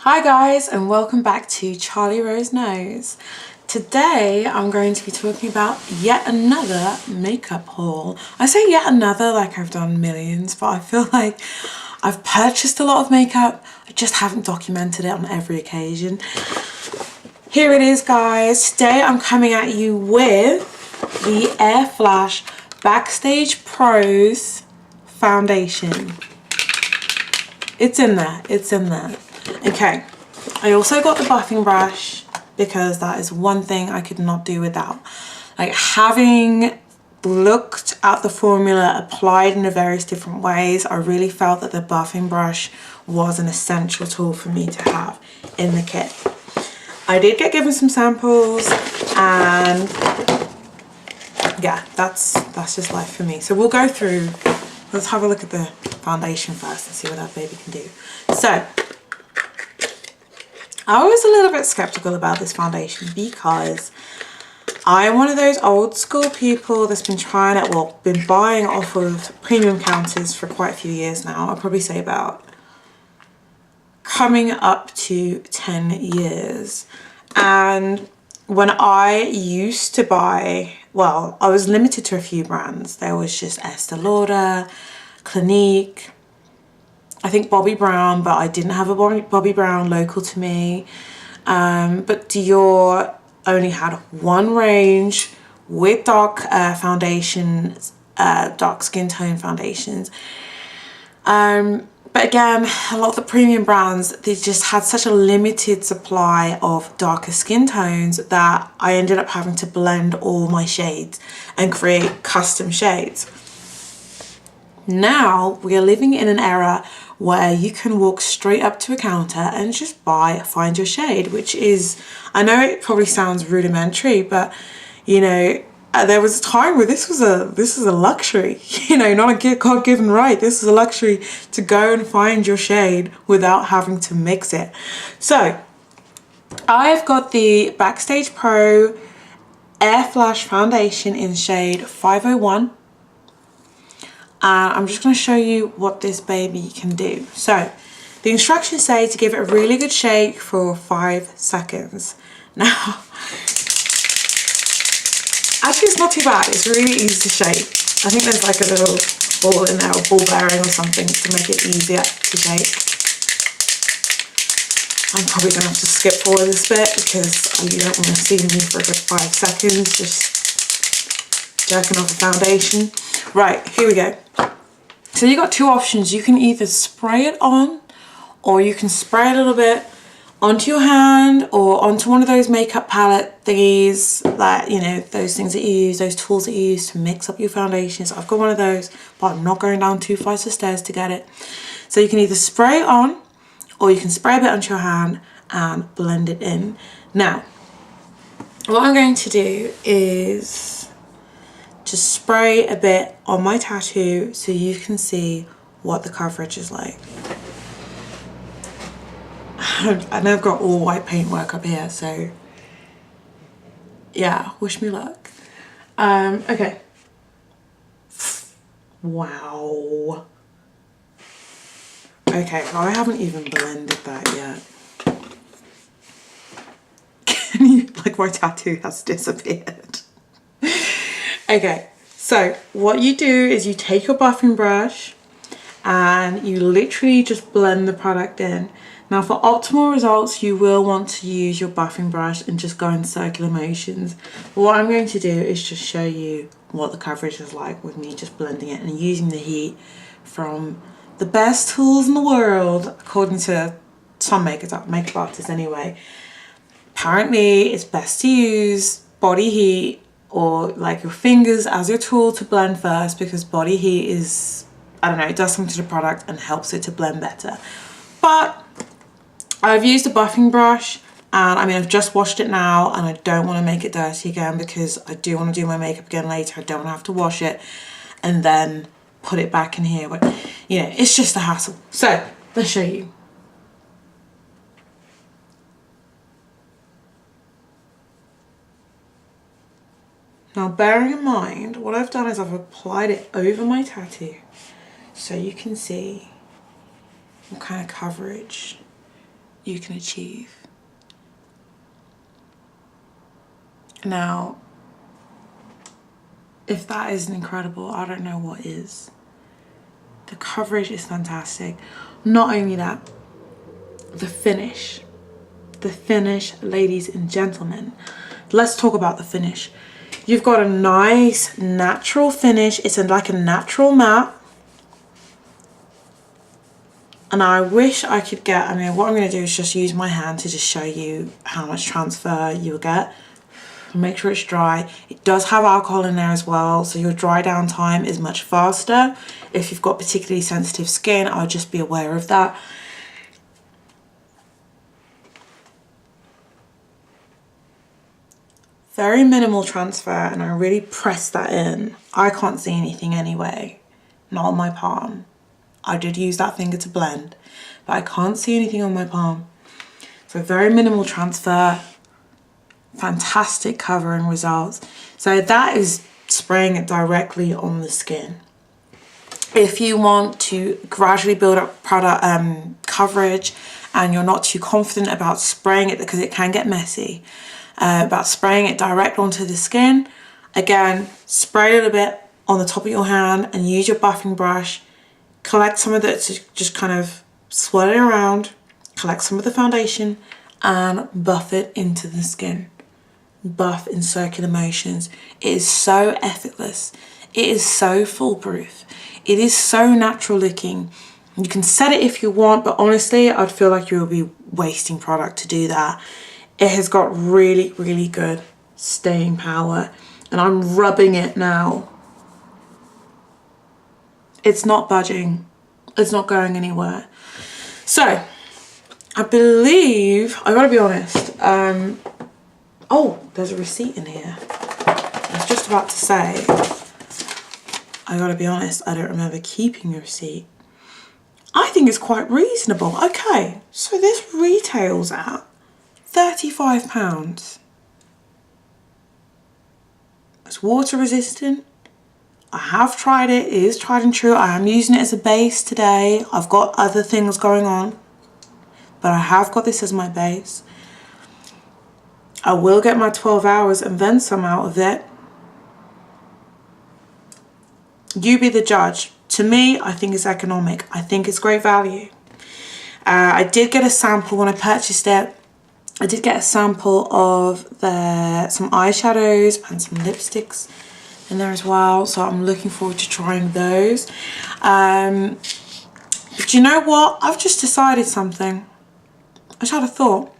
Hi guys, and welcome back to Charlie Rose Knows. Today I'm going to be talking about yet another makeup haul. I say yet another like I've done millions, but I feel like I've purchased a lot of makeup. I just haven't documented it on every occasion. Here it is, guys. Today I'm coming at you with the Airflash Backstage Pros foundation. It's in there. Okay, I also got the buffing brush because that is one thing I could not do without. Like, having looked at the formula applied in the various different ways, I really felt that the buffing brush was an essential tool for me to have in the kit. I did get given some samples, and yeah, that's just life for me. So we'll go through, let's have a look at the foundation first and see what that baby can do. So I was a little bit skeptical about this foundation because I'm one of those old school people that's been trying it, well, been buying off of premium counters for quite a few years now. I'll probably say about coming up to 10 years. And when I used to buy, well, I was limited to a few brands. There was just Estee Lauder, Clinique, I think Bobbi Brown, but I didn't have a Bobbi Brown local to me. But Dior only had one range with dark foundations, dark skin tone foundations. But again, a lot of the premium brands, they just had such a limited supply of darker skin tones that I ended up having to blend all my shades and create custom shades. Now we are living in an era where you can walk straight up to a counter and just find your shade, which is, I know it probably sounds rudimentary, but you know, there was a time where this is a luxury, you know, not a God-given right. This is a luxury to go and find your shade without having to mix it. So I've got the Backstage Pro Airflash foundation in shade 501. I'm just going to show you what this baby can do. So the instructions say to give it a really good shake for 5 seconds. Now, actually it's not too bad. It's really easy to shake. I think there's like a little ball in there, or ball bearing or something, to make it easier to shake. I'm probably going to have to skip forward this bit because you don't want to see me for a good 5 seconds just jerking off the foundation. Right, here we go. So you got two options. You can either spray it on, or you can spray a little bit onto your hand or onto one of those makeup palette thingies, that, you know, those things that you use, those tools that you use to mix up your foundations. I've got one of those, but I'm not going down 2 flights of stairs to get it. So you can either spray it on, or you can spray a bit onto your hand and blend it in. Now, what I'm going to do is just spray a bit on my tattoo so you can see what the coverage is like. I know I've got all white paintwork up here, so yeah, wish me luck. Okay. Wow. Okay, I haven't even blended that yet. Can you, like, my tattoo has disappeared. Okay, so what you do is you take your buffing brush and you literally just blend the product in. Now, for optimal results, you will want to use your buffing brush and just go in circular motions. But what I'm going to do is just show you what the coverage is like with me just blending it and using the heat from the best tools in the world, according to some makeup artists anyway. Apparently, it's best to use body heat or like your fingers as your tool to blend first, because body heat is, I don't know, it does something to the product and helps it to blend better. But I've used a buffing brush, and I mean, I've just washed it now, and I don't want to make it dirty again because I do want to do my makeup again later. I don't want to have to wash it and then put it back in here, but you know, it's just a hassle. So let's show you. Now, bearing in mind, what I've done is I've applied it over my tattoo so you can see what kind of coverage you can achieve. Now, if that isn't incredible, I don't know what is. The coverage is fantastic. Not only that, the finish, ladies and gentlemen. Let's talk about the finish. You've got a nice natural finish. It's like a natural matte. And I wish I could get, I mean, what I'm going to do is just use my hand to just show you how much transfer you'll get. Make sure it's dry. It does have alcohol in there as well, so your dry down time is much faster. If you've got particularly sensitive skin, I'll just be aware of that. Very minimal transfer, and I really press that in. I can't see anything anyway, not on my palm. I did use that finger to blend, but I can't see anything on my palm. So very minimal transfer, fantastic covering results. So that is spraying it directly on the skin. If you want to gradually build up product coverage and you're not too confident about spraying it because it can get messy, about spraying it direct onto the skin, again, spray a little bit on the top of your hand and use your buffing brush. Collect some of it to just kind of swirl it around, collect some of the foundation and buff it into the skin. Buff in circular motions. It is so effortless. It is so foolproof. It is so natural looking. You can set it if you want, but honestly, I'd feel like you will be wasting product to do that. It has got really, really good staying power, and I'm rubbing it now. It's not budging. It's not going anywhere. So, I believe, I gotta be honest, oh, there's a receipt in here. I was just about to say, I gotta be honest, I don't remember keeping a receipt. I think it's quite reasonable. Okay, so this retails at £35. It's water resistant. I have tried it. It is tried and true. I am using it as a base today. I've got other things going on, but I have got this as my base. I will get my 12 hours and then some out of it. You be the judge. To me, I think it's economic. I think it's great value. I did get a sample when I purchased it. I did get a sample of some eyeshadows and some lipsticks in there as well, so I'm looking forward to trying those. But you know what? I've just decided something. I just had a thought.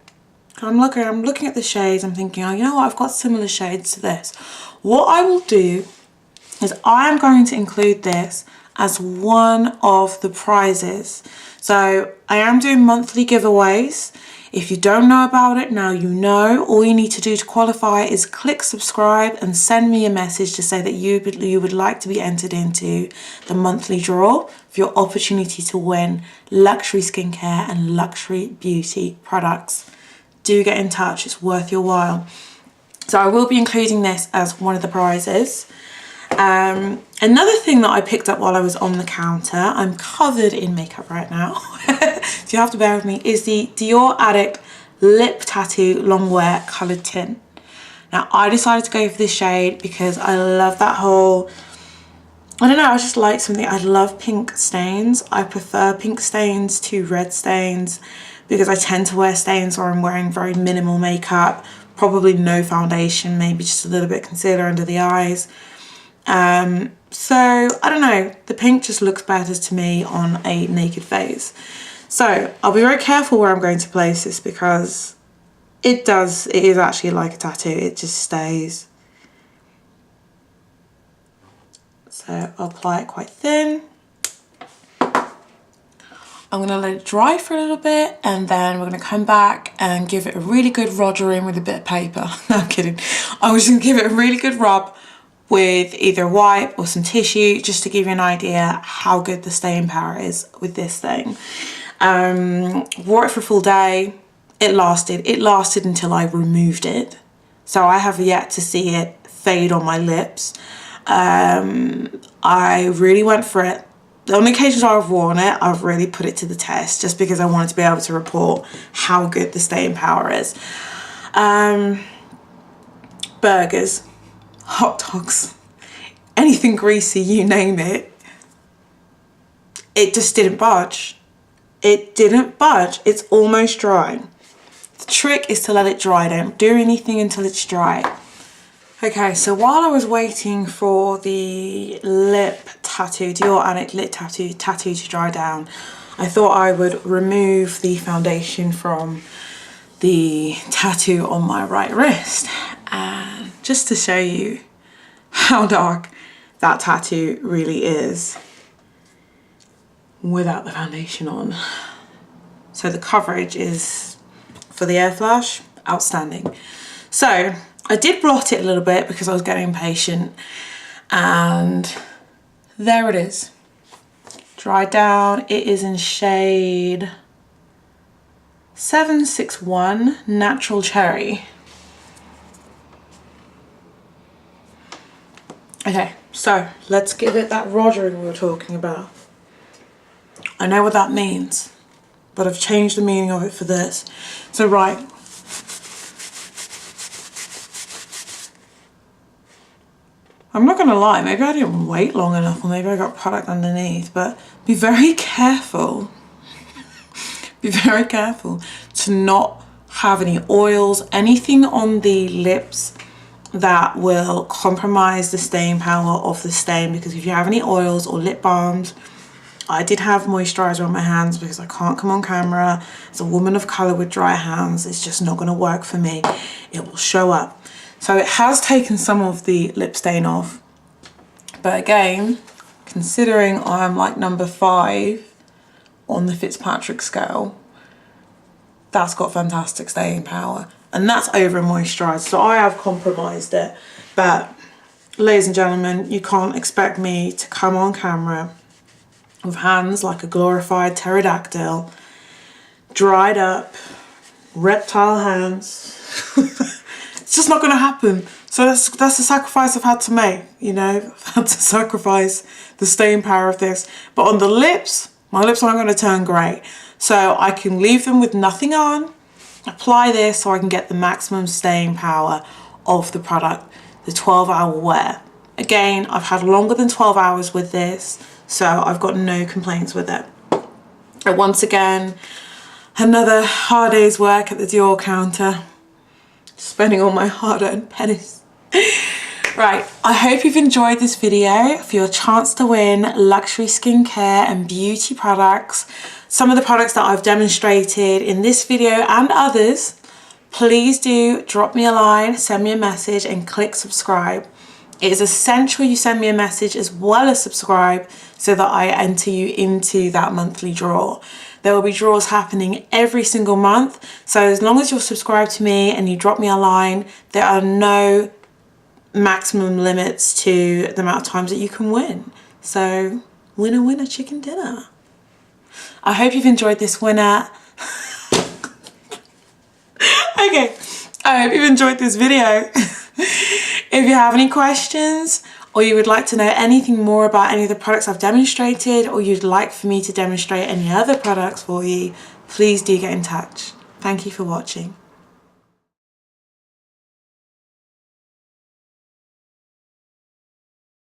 I'm looking at the shades. I'm thinking, oh, you know what? I've got similar shades to this. What I will do is I am going to include this as one of the prizes. So I am doing monthly giveaways. If you don't know about it, now you know. All you need to do to qualify is click subscribe and send me a message to say that you would like to be entered into the monthly draw for your opportunity to win luxury skincare and luxury beauty products. Do get in touch, it's worth your while. So I will be including this as one of the prizes. Another thing that I picked up while I was on the counter, I'm covered in makeup right now, so you have to bear with me, is the Dior Addict Lip Tattoo Long Wear Coloured Tint. Now I decided to go for this shade because I love that whole, I don't know, I just like something, I love pink stains. I prefer pink stains to red stains because I tend to wear stains or I'm wearing very minimal makeup, probably no foundation, maybe just a little bit concealer under the eyes. So I don't know, the pink just looks better to me on a naked face. So I'll be very careful where I'm going to place this because it is actually like a tattoo, it just stays. So I'll apply it quite thin. I'm gonna let it dry for a little bit and then we're gonna come back and give it a really good roger in with a bit of paper. No, I'm kidding. I was gonna give it a really good rub with either a wipe or some tissue just to give you an idea how good the staying power is with this thing. Wore it for a full day. It lasted until I removed it. So I have yet to see it fade on my lips. I really went for it. the only occasions I've worn it, I've really put it to the test just because I wanted to be able to report how good the staying power is. Burgers, hot dogs, anything greasy, you name it, it just didn't budge. It didn't budge. It's almost dry. The trick is to let it dry. Don't do anything until it's dry. Okay, so while I was waiting for the lip tattoo, Dior Addict Lip Tattoo to dry down, I thought I would remove the foundation from the tattoo on my right wrist, and just to show you how dark that tattoo really is without the foundation on. So the coverage is, for the Airflash, outstanding. So I did blot it a little bit because I was getting impatient, and there it is. Dried down. It is in shade 761 Natural Cherry. Okay, so let's give it that rogering we were talking about. I know what that means, but I've changed the meaning of it for this. So right, I'm not gonna lie, maybe I didn't wait long enough, or maybe I got product underneath, but be very careful. Be very careful to not have any oils, anything on the lips that will compromise the staying power of the stain, because if you have any oils or lip balms, I did have moisturizer on my hands because I can't come on camera. As a woman of color with dry hands, it's just not going to work for me. It will show up. So it has taken some of the lip stain off. But again, considering I'm like number 5 on the Fitzpatrick scale, that's got fantastic staying power. And that's over moisturized. So I have compromised it. But ladies and gentlemen, you can't expect me to come on camera with hands like a glorified pterodactyl, dried up, reptile hands. It's just not going to happen. So that's the sacrifice I've had to make, you know. I've had to sacrifice the staying power of this. But on the lips, my lips aren't going to turn grey. So I can leave them with nothing on, apply this so I can get the maximum staying power of the product, the 12-hour wear. Again, I've had longer than 12 hours with this, so I've got no complaints with it. And once again, another hard day's work at the Dior counter, spending all my hard-earned pennies. Right, I hope you've enjoyed this video. For your chance to win luxury skincare and beauty products, some of the products that I've demonstrated in this video and others, please do drop me a line, send me a message, and click subscribe. It is essential you send me a message as well as subscribe so that I enter you into that monthly draw. There will be draws happening every single month. So as long as you're subscribed to me and you drop me a line, there are no maximum limits to the amount of times that you can win. So winner, winner, chicken dinner. I hope you've enjoyed this winner. Okay, I hope you've enjoyed this video. If you have any questions, or you would like to know anything more about any of the products I've demonstrated, or you'd like for me to demonstrate any other products for you, please do get in touch. Thank you for watching.